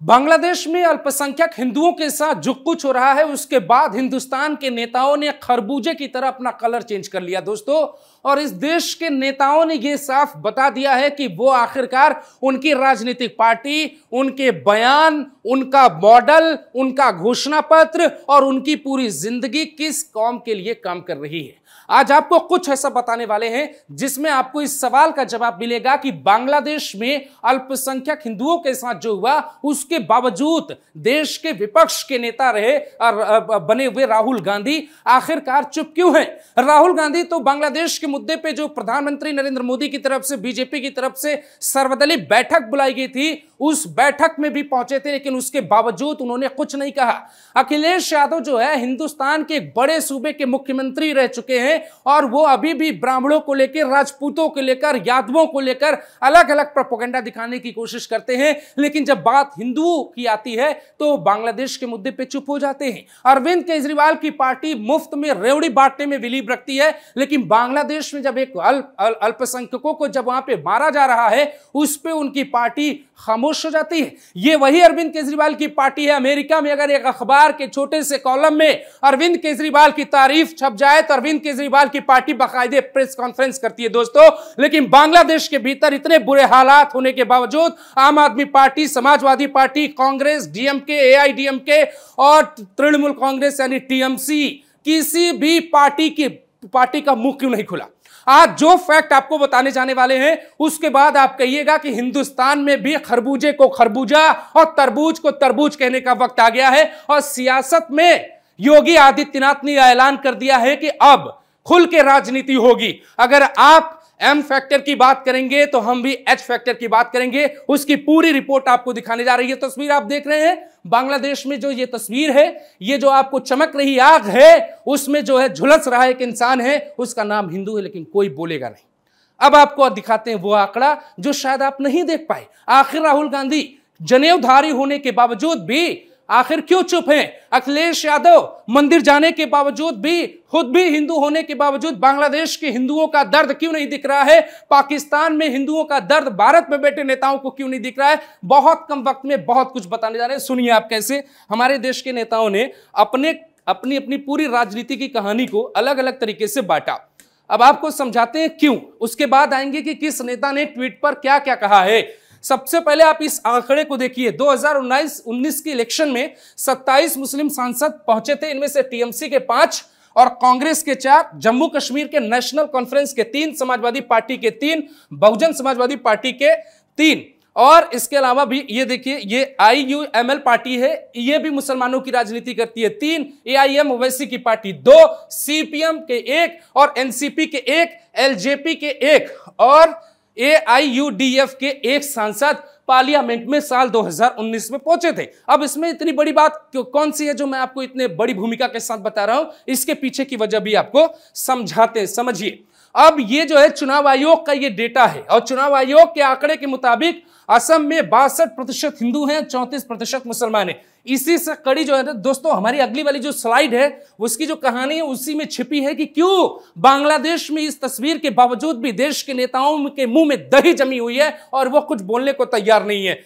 बांग्लादेश में अल्पसंख्यक हिंदुओं के साथ जो कुछ हो रहा है उसके बाद हिंदुस्तान के नेताओं ने खरबूजे की तरह अपना कलर चेंज कर लिया दोस्तों। और इस देश के नेताओं ने यह साफ बता दिया है कि वो आखिरकार उनकी राजनीतिक पार्टी, उनके बयान, उनका मॉडल, उनका घोषणा पत्र और उनकी पूरी जिंदगी किस कौम के लिए काम कर रही है। आज आपको कुछ ऐसा बताने वाले हैं जिसमें आपको इस सवाल का जवाब मिलेगा कि बांग्लादेश में अल्पसंख्यक हिंदुओं के साथ जो हुआ उसके बावजूद देश के विपक्ष के नेता रहे और बने हुए राहुल गांधी आखिरकार चुप क्यों हैं। राहुल गांधी तो बांग्लादेश के मुद्दे पे जो प्रधानमंत्री नरेंद्र मोदी की तरफ से, बीजेपी की तरफ से सर्वदलीय बैठक बुलाई गई थी उस बैठक में भी पहुंचे थे, लेकिन उसके बावजूद उन्होंने कुछ नहीं कहा। अखिलेश यादव जो है हिंदुस्तान के एक बड़े सूबे के मुख्यमंत्री रह चुके हैं और वो अभी भी ब्राह्मणों को लेकर, राजपूतों को लेकर, यादवों को लेकर अलग अलग प्रोपेगेंडा दिखाने की कोशिश करते हैं, लेकिन जब बात हिंदुओं की आती है तो बांग्लादेश के मुद्दे पे चुप हो जाते हैं। अरविंद केजरीवाल की पार्टी मुफ्त में रेवड़ी बांटने में बिलीव रखती है, लेकिन बांग्लादेश में जब एक अल्पसंख्यकों को जब वहां पे मारा जा रहा है उस पे उनकी पार्टी खामोश हो जाती है। ये वही अरविंद केजरीवाल की पार्टी है। अमेरिका में अगर एक अखबार के छोटे से कॉलम में अरविंद केजरीवाल की तारीफ छप जाए तो अरविंद केजरीवाल की पार्टी बाकायदे प्रेस कॉन्फ्रेंस करती है दोस्तों। लेकिन बांग्लादेश के भीतर इतने बुरे हालात होने के बावजूद आम आदमी party, Samajwadi party, Congress, DMK, AIADMK और तृणमूल कांग्रेस यानी टीएमसी किसी भी पार्टी का मुंह क्यों नहीं खुला। आज जो फैक्ट आपको बताने जाने वाले हैं उसके बाद आप कहिएगा कि हिंदुस्तान में भी खरबूजे को खरबूजा और तरबूज को तरबूज कहने का वक्त आ गया है। और सियासत में योगी आदित्यनाथ ने ऐलान कर दिया है कि अब खुल के राजनीति होगी। अगर आप एम फैक्टर की बात करेंगे तो हम भी एच फैक्टर की बात करेंगे। उसकी पूरी रिपोर्ट आपको दिखाने जा रही है। तस्वीर आप देख रहे हैं बांग्लादेश में जो ये तस्वीर है, ये जो आपको चमक रही आग है उसमें जो है झुलस रहा एक इंसान है, उसका नाम हिंदू है, लेकिन कोई बोलेगा नहीं। अब आपको दिखाते हैं वो आंकड़ा जो शायद आप नहीं देख पाए। आखिर राहुल गांधी जनेऊधारी होने के बावजूद भी आखिर क्यों चुप हैं? अखिलेश यादव मंदिर जाने के बावजूद भी, खुद भी हिंदू होने के बावजूद बांग्लादेश के हिंदुओं का दर्द क्यों नहीं दिख रहा है? पाकिस्तान में हिंदुओं का दर्द भारत में बैठे नेताओं को क्यों नहीं दिख रहा है? बहुत कम वक्त में बहुत कुछ बताने जा रहे हैं। सुनिए आप कैसे हमारे देश के नेताओं ने अपनी पूरी राजनीति की कहानी को अलग अलग तरीके से बांटा। अब आपको समझाते हैं क्यों, उसके बाद आएंगे कि किस नेता ने ट्वीट पर क्या क्या कहा है। सबसे पहले आप इस आंकड़े को देखिए। 2019 के इलेक्शन में 27 मुस्लिम सांसद पहुंचे थे, इनमें से टीएमसी के 5 और कांग्रेस के 4, जम्मू कश्मीर के नेशनल कॉन्फ्रेंस के 3, समाजवादी पार्टी के 3, बहुजन समाजवादी पार्टी के 3 और इसके अलावा भी ये देखिए ये IUML पार्टी है, ये भी मुसलमानों की राजनीति करती है 3, AIM ओवैसी की पार्टी 2, CPM के 1 और NCP के 1, LJP के 1 और AIUDF के 1 सांसद पार्लियामेंट में साल 2019 में पहुंचे थे। अब इसमें इतनी बड़ी बात कौन सी है जो मैं आपको इतने बड़ी भूमिका के साथ बता रहा हूं? इसके पीछे की वजह भी आपको समझाते, समझिए। अब ये जो है चुनाव आयोग का ये डेटा है और चुनाव आयोग के आंकड़े के मुताबिक असम में 62% हिंदू हैं, 34% मुसलमान हैं। इसी से कड़ी जो है ना दोस्तों, हमारी अगली वाली जो स्लाइड है उसकी जो कहानी है उसी में छिपी है कि क्यों बांग्लादेश में इस तस्वीर के बावजूद भी देश के नेताओं के मुंह में दही जमी हुई है और वो कुछ बोलने को तैयार नहीं है।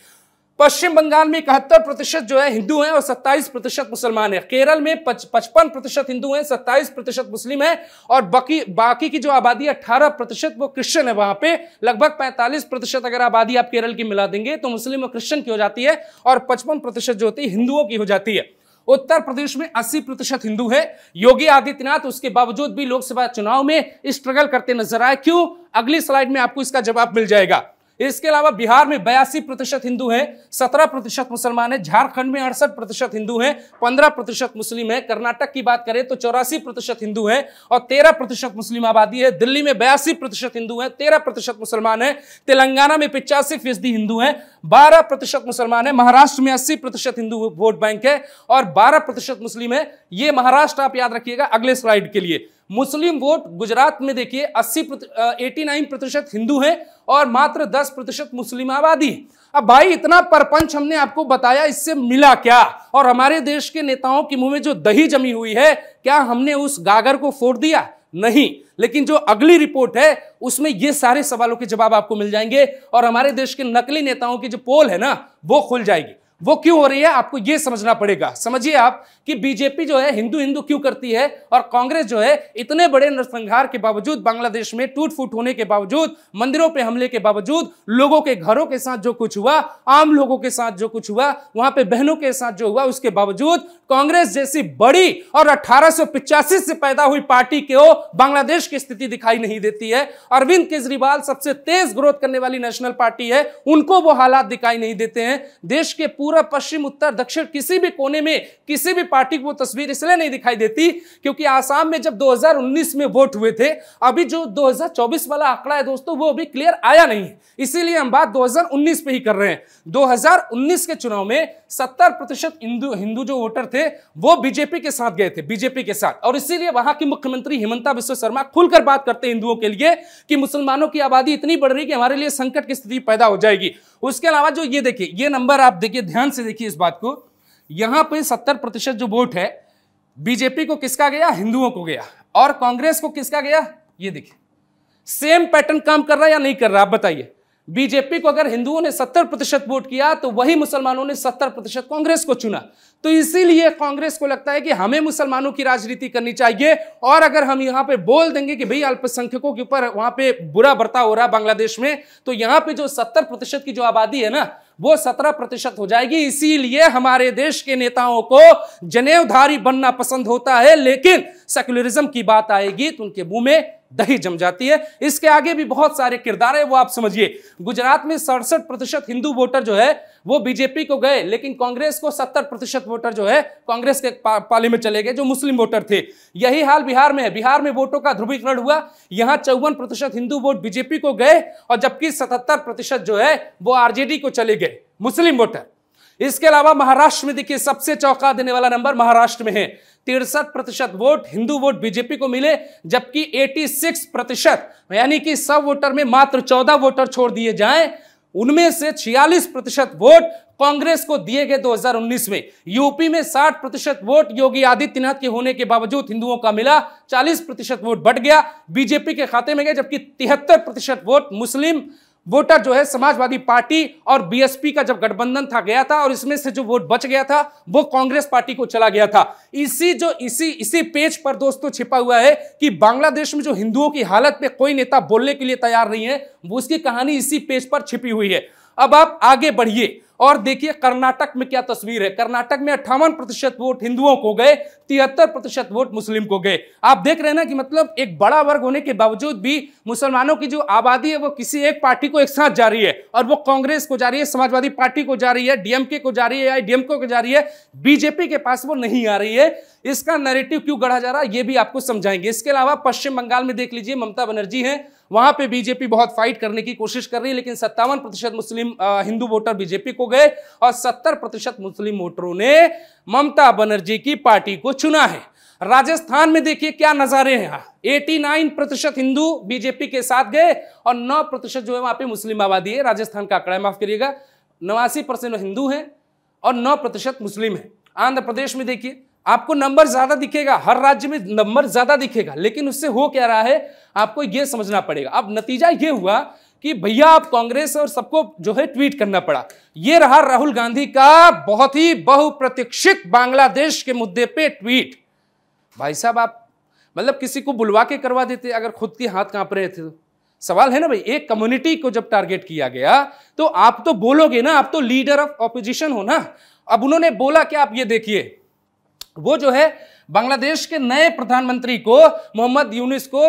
पश्चिम बंगाल में 71% जो है हिंदू हैं और 27% मुसलमान है। केरल में 55% हिंदू हैं, 27% मुस्लिम है और बाकी की जो आबादी 18% वो क्रिश्चियन है। वहां पे लगभग 45% अगर आबादी आप केरल की मिला देंगे तो मुस्लिम और क्रिश्चियन की हो जाती है और 55% जो होती है हिंदुओं की हो जाती है। उत्तर प्रदेश में 80% हिंदू है। योगी आदित्यनाथ उसके बावजूद भी लोकसभा चुनाव में स्ट्रगल करते नजर आए। क्यों? अगली स्लाइड में आपको इसका जवाब मिल जाएगा। इसके अलावा बिहार में 82% हिंदू हैं, 17% मुसलमान हैं। झारखंड में 68% हिंदू हैं, 15% मुस्लिम है। कर्नाटक की बात करें तो 84% हिंदू हैं और 13% मुस्लिम आबादी है। दिल्ली में 82% हिंदू हैं, 13% मुसलमान है। तेलंगाना में 85% हिंदू हैं, 12% मुसलमान है। महाराष्ट्र में 80% हिंदू वोट बैंक है और 12% मुस्लिम है। ये महाराष्ट्र आप याद रखिएगा अगले स्लाइड के लिए। मुस्लिम वोट गुजरात में देखिए 89% हिंदू हैं और मात्र 10% मुस्लिम आबादी। अब भाई इतना परपंच हमने आपको बताया, इससे मिला क्या? और हमारे देश के नेताओं के मुंह में जो दही जमी हुई है, क्या हमने उस गागर को फोड़ दिया? नहीं। लेकिन जो अगली रिपोर्ट है उसमें ये सारे सवालों के जवाब आपको मिल जाएंगे और हमारे देश के नकली नेताओं की जो पोल है ना वो खुल जाएगी। वो क्यों हो रही है आपको ये समझना पड़ेगा। समझिए आप कि बीजेपी जो है हिंदू हिंदू क्यों करती है, और कांग्रेस जो है इतने बड़े नरसंहार के बावजूद, बांग्लादेश में टूट फूट होने के बावजूद, मंदिरों पे हमले के बावजूद, लोगों के घरों के साथ जो कुछ हुआ, आम लोगों के साथ जो कुछ हुआ, वहां पे बहनों के साथ जो हुआ, उसके बावजूद कांग्रेस जैसी बड़ी और 1885 से पैदा हुई पार्टी को बांग्लादेश की स्थिति दिखाई नहीं देती है। अरविंद केजरीवाल सबसे तेज ग्रोथ करने वाली नेशनल पार्टी है, उनको वो हालात दिखाई नहीं देते हैं। देश के पूरा पश्चिम उत्तर दक्षिण किसी भी कोने में किसी भी पार्टी को वो तस्वीर इसलिए नहीं दिखाई देती क्योंकि आसाम में जब 2019 में वोट हुए थे, अभी जो 2024 वाला आंकड़ा है दोस्तों वो अभी क्लियर आया नहीं है, इसीलिए हम बात 2019 पे ही कर रहे हैं। 2019 के चुनाव में 70% हिंदू जो वोटर थे वो बीजेपी के साथ गए थे, बीजेपी के साथ, और इसीलिए वहां की मुख्यमंत्री हिमंता बिस्वा शर्मा खुलकर बात करते हैं हिंदुओं के लिए कि मुसलमानों की आबादी इतनी बढ़ रही कि हमारे लिए संकट की स्थिति पैदा हो जाएगी। उसके अलावा जो ये देखिए, ये नंबर आप देखिए, ध्यान से देखिए इस बात को, यहां पे 70% जो वोट है बीजेपी को किसका गया, हिंदुओं को गया, और कांग्रेस को किसका गया, ये देखिए सेम पैटर्न काम कर रहा है या नहीं कर रहा, आप बताइए। बीजेपी को अगर हिंदुओं ने 70% वोट किया तो वही मुसलमानों ने 70% कांग्रेस को चुना। तो इसीलिए कांग्रेस को लगता है कि हमें मुसलमानों की राजनीति करनी चाहिए, और अगर हम यहां पे बोल देंगे कि भाई अल्पसंख्यकों के ऊपर वहां पे बुरा बर्ताव हो रहा है बांग्लादेश में, तो यहां पे जो 70% की जो आबादी है ना वो 17% हो जाएगी। इसीलिए हमारे देश के नेताओं को जनेऊधारी बनना पसंद होता है, लेकिन सेक्युलरिज्म की बात आएगी तो उनके मुंह में दही जम जाती है। इसके आगे भी बहुत सारे किरदार है, वो आप समझिए। गुजरात में 67% हिंदू वोटर जो है वो बीजेपी को गए, लेकिन कांग्रेस को 70% वोटर जो है कांग्रेस के पाले में चले गए, जो मुस्लिम वोटर थे। यही हाल बिहार में है। बिहार में वोटों का ध्रुवीकरण हुआ, यहां 54% हिंदू वोट बीजेपी को गए, और जबकि 77% जो है वो आरजेडी को चले गए, मुस्लिम वोटर। इसके अलावा महाराष्ट्र में देखिए, सबसे चौंका देने वाला नंबर महाराष्ट्र में है। 63% वोट हिंदू वोट बीजेपी को मिले, जबकि 86% यानी कि 100 वोटर में मात्र 14 वोटर छोड़ दिए जाएं, उनमें से 46% वोट कांग्रेस को दिए गए 2019 में। यूपी में 60% वोट योगी आदित्यनाथ के होने के बावजूद हिंदुओं का मिला, 40% वोट बढ़ गया बीजेपी के खाते में गए, जबकि 73% वोट मुस्लिम वोटर जो है समाजवादी पार्टी और बीएसपी का जब गठबंधन था गया था, और इसमें से जो वोट बच गया था वो कांग्रेस पार्टी को चला गया था। इसी पेज पर दोस्तों छिपा हुआ है कि बांग्लादेश में जो हिंदुओं की हालत पे कोई नेता बोलने के लिए तैयार नहीं है, वो उसकी कहानी इसी पेज पर छिपी हुई है। अब आप आगे बढ़िए और देखिए कर्नाटक में क्या तस्वीर है। कर्नाटक में 58% वोट हिंदुओं को गए, 73% वोट मुस्लिम को गए। आप देख रहे हैं ना कि मतलब एक बड़ा वर्ग होने के बावजूद भी मुसलमानों की जो आबादी है वो किसी एक पार्टी को एक साथ जा रही है, और वो कांग्रेस को जा रही है, समाजवादी पार्टी को जा रही है, डीएमके को जा रही है, आईडीएमके को जा रही है, बीजेपी के पास वो नहीं आ रही है। इसका नैरेटिव क्यों गढ़ा जा रहा है ये भी आपको समझाएंगे। इसके अलावा पश्चिम बंगाल में देख लीजिए, ममता बनर्जी है, वहां पे बीजेपी बहुत फाइट करने की कोशिश कर रही है, लेकिन 57% मुस्लिम हिंदू वोटर बीजेपी को गए, और 70% मुस्लिम वोटरों ने ममता बनर्जी की पार्टी को चुना है। राजस्थान में देखिए क्या नजारे हैं। 89% हिंदू बीजेपी के साथ गए, और 9% जो है वहां पे मुस्लिम आबादी है। राजस्थान का आंकड़ा है, माफ करिएगा, 89% हिंदू हैं और 9% मुस्लिम है। आंध्र प्रदेश में देखिए आपको नंबर ज्यादा दिखेगा, हर राज्य में नंबर ज्यादा दिखेगा, लेकिन उससे हो क्या रहा है आपको ये समझना पड़ेगा। अब नतीजा ये हुआ कि भैया आप कांग्रेस और सबको जो है ट्वीट करना पड़ा। ये रहा राहुल गांधी का बहुत ही बहुप्रतीक्षित बांग्लादेश के मुद्दे पे ट्वीट। भाई साहब आप मतलब किसी को बुलवा के करवा देते अगर खुद के हाथ कांप रहे थे तो। सवाल है ना भाई, एक कम्युनिटी को जब टारगेट किया गया तो आप तो बोलोगे ना, आप तो लीडर ऑफ ऑपोजिशन हो ना। अब उन्होंने बोला कि आप ये देखिए, वो जो है बांग्लादेश के नए प्रधानमंत्री को मोहम्मद यूनुस को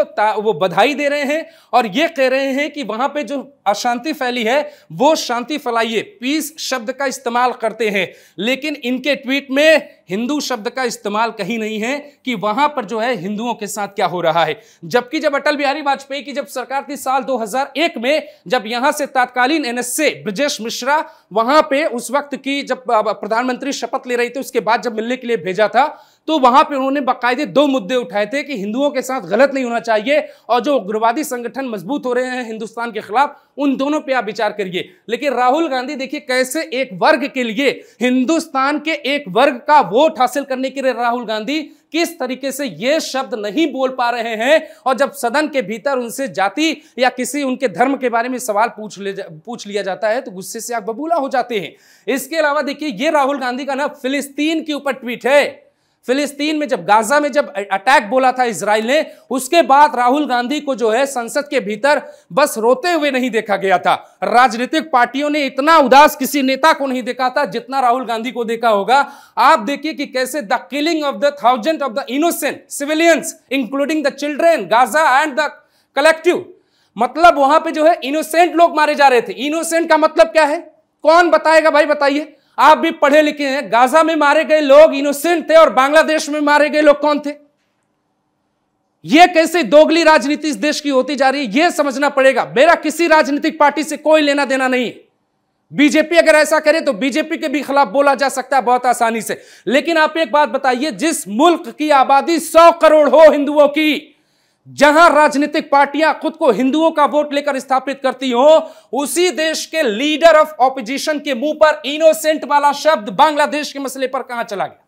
वो बधाई दे रहे हैं, और ये कह रहे हैं कि वहां पे जो अशांति फैली है वो शांति फैलाइए, पीस शब्द का इस्तेमाल करते हैं, लेकिन इनके ट्वीट में हिंदू शब्द का इस्तेमाल कहीं नहीं है कि वहां पर जो है हिंदुओं के साथ क्या हो रहा है। जबकि जब अटल बिहारी वाजपेयी की जब सरकार थी साल 2001 में, जब यहां से तत्कालीन एनएसए ब्रजेश मिश्रा वहां पे उस वक्त की जब प्रधानमंत्री शपथ ले रही थी, उसके बाद जब मिलने के लिए भेजा था, तो वहां पे उन्होंने बाकायदे 2 मुद्दे उठाए थे कि हिंदुओं के साथ गलत नहीं होना चाहिए और जो उग्रवादी संगठन मजबूत हो रहे हैं हिंदुस्तान के खिलाफ, उन दोनों पे आप विचार करिए। लेकिन राहुल गांधी देखिए कैसे एक वर्ग के लिए, हिंदुस्तान के एक वर्ग का वोट हासिल करने के लिए राहुल गांधी किस तरीके से ये शब्द नहीं बोल पा रहे हैं, और जब सदन के भीतर उनसे जाति या किसी उनके धर्म के बारे में सवाल पूछ लिया जाता है तो गुस्से से आग बबूला हो जाते हैं। इसके अलावा देखिए ये राहुल गांधी का ना फिलिस्तीन के ऊपर ट्वीट है। फिलिस्तीन में जब गाजा में जब अटैक बोला था इजराइल ने, उसके बाद राहुल गांधी को जो है संसद के भीतर बस रोते हुए नहीं देखा गया था। राजनीतिक पार्टियों ने इतना उदास किसी नेता को नहीं देखा था जितना राहुल गांधी को देखा होगा। आप देखिए कि कैसे the killing of the thousand of the innocent civilians including the children Gaza and the collective, मतलब वहां पे जो है इनोसेंट लोग मारे जा रहे थे। इनोसेंट का मतलब क्या है, कौन बताएगा भाई, बताइए। आप भी पढ़े लिखे हैं, गाजा में मारे गए लोग इनोसेंट थे और बांग्लादेश में मारे गए लोग कौन थे? यह कैसे दोगली राजनीति इस देश की होती जा रही है, यह समझना पड़ेगा। मेरा किसी राजनीतिक पार्टी से कोई लेना देना नहीं है। बीजेपी अगर ऐसा करे तो बीजेपी के भी खिलाफ बोला जा सकता है बहुत आसानी से। लेकिन आप एक बात बताइए, जिस मुल्क की आबादी 100 करोड़ हो हिंदुओं की, जहां राजनीतिक पार्टियां खुद को हिंदुओं का वोट लेकर स्थापित करती हो, उसी देश के लीडर ऑफ ऑपोजिशन के मुंह पर इनोसेंट वाला शब्द बांग्लादेश के मसले पर कहां चला गया?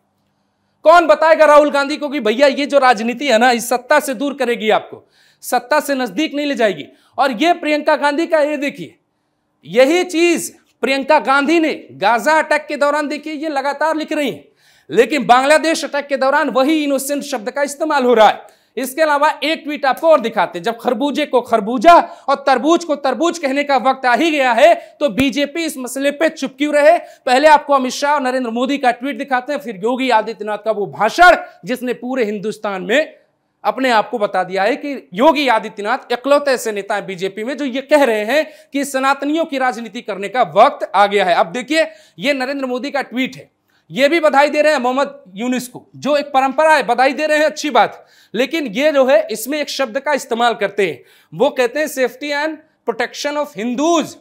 कौन बताएगा राहुल गांधी को कि भैया ये जो राजनीति है ना, इस सत्ता से दूर करेगी, आपको सत्ता से नजदीक नहीं ले जाएगी। और ये प्रियंका गांधी का, ये देखिए यही चीज प्रियंका गांधी ने गाजा अटैक के दौरान देखिए ये लगातार लिख रही है, लेकिन बांग्लादेश अटैक के दौरान वही इनोसेंट शब्द का इस्तेमाल हो रहा है। इसके अलावा एक ट्वीट आपको और दिखाते हैं। जब खरबूजे को खरबूजा और तरबूज को तरबूज कहने का वक्त आ ही गया है तो बीजेपी इस मसले पे चुप क्यों रहे? पहले आपको अमित शाह और नरेंद्र मोदी का ट्वीट दिखाते हैं, फिर योगी आदित्यनाथ का वो भाषण जिसने पूरे हिंदुस्तान में अपने आप को बता दिया है कि योगी आदित्यनाथ इकलौते ऐसे नेता हैं बीजेपी में जो ये कह रहे हैं कि सनातनियों की राजनीति करने का वक्त आ गया है। अब देखिए ये नरेंद्र मोदी का ट्वीट है, ये भी बधाई दे रहे हैं मोहम्मद यूनिस को, जो एक परंपरा है, बधाई दे रहे हैं, अच्छी बात। लेकिन ये जो है इसमें एक शब्द का इस्तेमाल करते हैं, वो कहते हैं safety and protection of Hindus.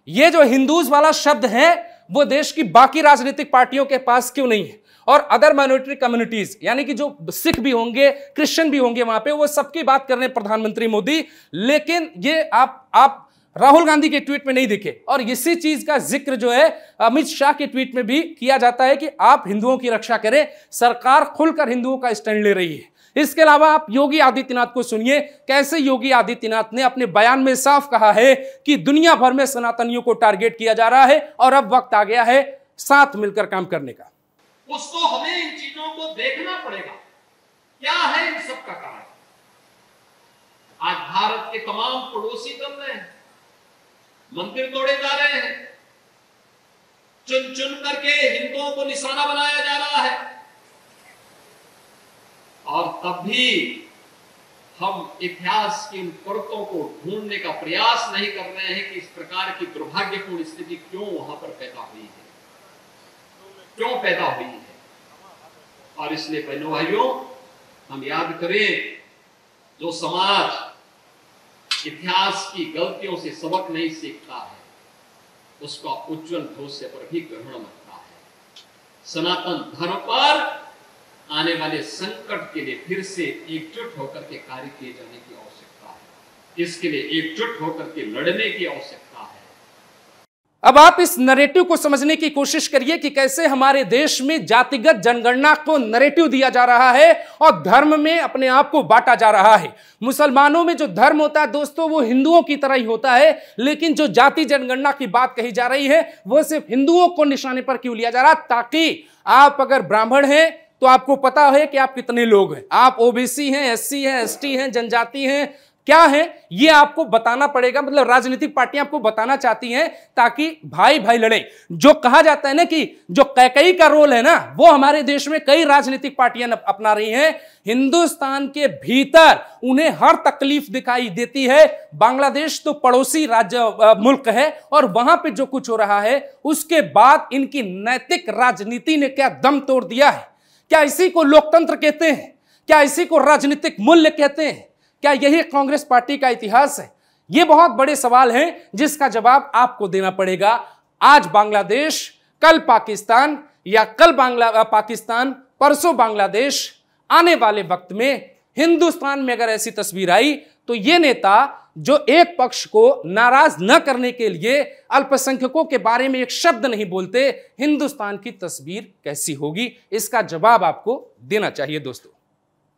ये जो हिंदूज वाला शब्द है वो देश की बाकी राजनीतिक पार्टियों के पास क्यों नहीं है? और अदर माइनॉरिटी कम्युनिटीज, यानी कि जो सिख भी होंगे, क्रिश्चियन भी होंगे वहां पे, वो सबकी बात कर रहे हैं प्रधानमंत्री मोदी। लेकिन ये आप राहुल गांधी के ट्वीट में नहीं दिखे। और इसी चीज का जिक्र जो है अमित शाह के ट्वीट में भी किया जाता है कि आप हिंदुओं की रक्षा करें, सरकार खुलकर हिंदुओं का स्टैंड ले रही है। इसके अलावा आप योगी आदित्यनाथ को सुनिए, कैसे योगी आदित्यनाथ ने अपने बयान में साफ कहा है कि दुनिया भर में सनातनियों को टारगेट किया जा रहा है और अब वक्त आ गया है साथ मिलकर काम करने का। उसको हमें इन चीजों को देखना पड़ेगा, क्या है इन सब का कारण। आज भारत के तमाम पड़ोसी कर रहे हैं, मंदिर तोड़े जा रहे हैं, चुन चुन करके हिंदुओं को निशाना बनाया जा रहा है, और तब भी हम इतिहास की उन परतों को ढूंढने का प्रयास नहीं कर रहे हैं कि इस प्रकार की दुर्भाग्यपूर्ण स्थिति क्यों वहां पर पैदा हुई है, क्यों पैदा हुई है। और इसलिए बहनों भाइयों, हम याद करें, जो समाज इतिहास की गलतियों से सबक नहीं सीखता है उसका उज्जवल भविष्य पर भी ग्रहण रखता है। सनातन धर्म पर आने वाले संकट के लिए फिर से एकजुट होकर के कार्य किए जाने की आवश्यकता है। इसके लिए एकजुट होकर के लड़ने की आवश्यकता है। अब आप इस नरेटिव को समझने की कोशिश करिए कि कैसे हमारे देश में जातिगत जनगणना को नरेटिव दिया जा रहा है और धर्म में अपने आप को बांटा जा रहा है। मुसलमानों में जो धर्म होता है दोस्तों वो हिंदुओं की तरह ही होता है, लेकिन जो जाति जनगणना की बात कही जा रही है वो सिर्फ हिंदुओं को निशाने पर क्यों लिया जा रहा है, ताकि आप अगर ब्राह्मण हैं तो आपको पता है कि आप कितने लोग हैं, आप ओबीसी हैं, एससी हैं, एसटी हैं, जनजाति हैं, क्या है ये आपको बताना पड़ेगा। मतलब राजनीतिक पार्टियां आपको बताना चाहती हैं ताकि भाई भाई लड़े। जो कहा जाता है ना कि जो कैकई का रोल है ना, वो हमारे देश में कई राजनीतिक पार्टियां अपना रही हैं। हिंदुस्तान के भीतर उन्हें हर तकलीफ दिखाई देती है। बांग्लादेश तो पड़ोसी राज्य मुल्क है और वहां पे जो कुछ हो रहा है उसके बाद इनकी नैतिक राजनीति ने क्या दम तोड़ दिया है। क्या इसी को लोकतंत्र कहते हैं? क्या इसी को राजनीतिक मूल्य कहते हैं? क्या यही कांग्रेस पार्टी का इतिहास है? ये बहुत बड़े सवाल हैं जिसका जवाब आपको देना पड़ेगा। आज बांग्लादेश, कल पाकिस्तान, या कल पाकिस्तान परसों बांग्लादेश, आने वाले वक्त में हिंदुस्तान में अगर ऐसी तस्वीर आई तो ये नेता जो एक पक्ष को नाराज न करने के लिए अल्पसंख्यकों के बारे में एक शब्द नहीं बोलते, हिंदुस्तान की तस्वीर कैसी होगी, इसका जवाब आपको देना चाहिए दोस्तों।